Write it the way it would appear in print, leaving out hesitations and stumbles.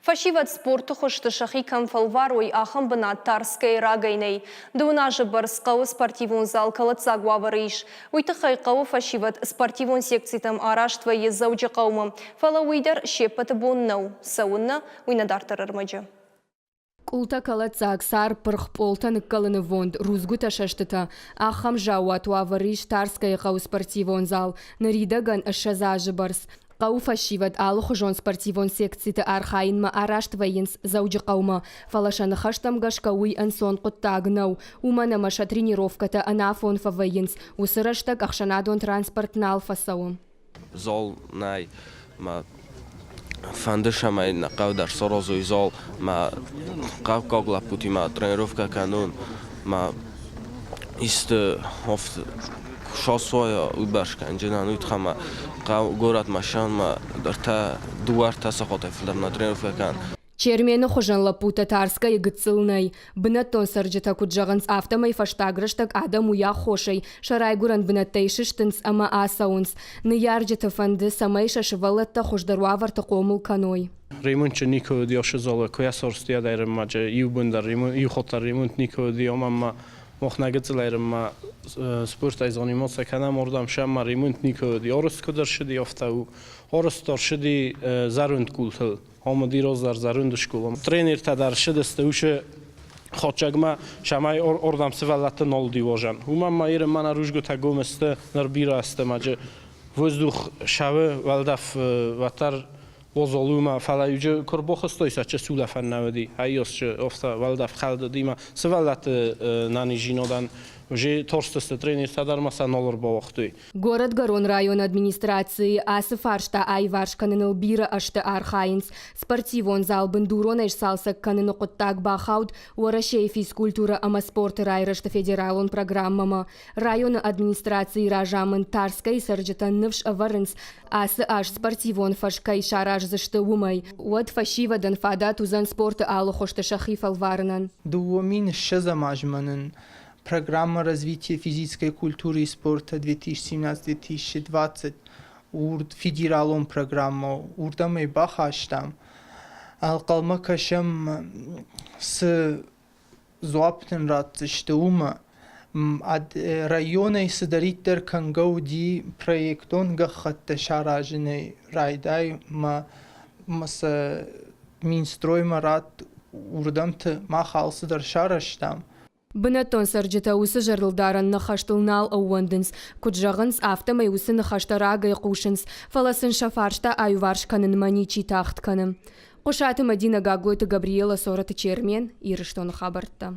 Фашиват спорту хуштышахи камфалваруй ахам бына Тарской рагайней. Дуна барскау спортивун зал калацагуаварыш. Уйтахайкау фашиват спортивун секцитам араштва еззауджи қаумы. Фала уйдар шеппаты боннау. Сауынна уйнадартар армаджа. Култа калацаг сар пырх полтан калыны вонд рузгута шаштыта. Ахам жауат уаварыш Тарской қау спортивун зал. Наридаган ашазажы барс. Қау фашиват алы хужон спортивон секциты архайынма араштвайынс зауджи қаума. Фалашаны хаштам гашкауй ансон құттагынау. Умана маша тренировката анафон фавайынс. Усыраштаг ақшанадон транспортнал фасауым. Зал най ма фандышамай на қавдар сорозуй зал ма қав когла пути ма тренировка канун ма ист офт шосоя убашка инженан уйтхама город машан ма дарта дуарта сахота филдам тренировка кан Чермены хожан лапута Тарская гыцылнай. Бынаттон сарджата куджаганс автомай фаштаграштаг адам уя хошай. Шарайгуран бынаттайшыштынс ама асаунс. Ныярджата фанды самай шашывалатта хождаруаварта комул каной. Ремонт нико диоше зала коясорстия дайрым маже юбундар ремонт юхотар ремонт нико диом ама мохнагыцлайрым ма спорт айзанимоса канам ордам шама ремонт нико ди орос кодар шди офтау орос тор шди зарунд култл آمادی روز در زاروندش کلم. ترینر تدارش دسته اوشه خودجگما شمای اردم سوالات نال دیوژن. همان مایر من روزگو تگم است نربیرا است ماجه وزدوخ شوه ولدف وتر وزالوما فلایوجه کربخ استایس چه سوله فن نودی. هیاس چه افتا ولدف خالد دیما سوالات نانی جینودن. Уже торстeste тренер тадар маса нолор ба вақтуй. Город Гарон район администрации асыфаршта айварш каныныл бира ашты архайнс. Спортивон зал бандуронайш салсак каныны құттак бахауд уарашей физкультура ама спорты райрашты федералон программама. Район администрации ражамын Тарской сарджатан нывш аварынс асы аш спортивон фашкай шараж зашты умай. Уад фашивадан фадат узан спорты алы хошты шахи фалварнан. Дуомин шазамажманын. Программа развития физической культуры и спорта 2017-2020. Урд федералом программа. Урдам и бахаштам. Алкалма кашам с зуаптен рад штума. Ад района и садаритер кангауди проектон гахатта шаражны райдай маса минстрой марат урдамты махалсы дар шараштам. Бынаттон сарджата усы жарылдаран нахаштылнал ауандынс, куджағынс автомай усы нахаштарагай қушынс, фаласын шафаршта айваршканын маничи тахтканым. Қошаты Мадина Гагойты Габриела Сораты Чермен, ирыштон хабартта.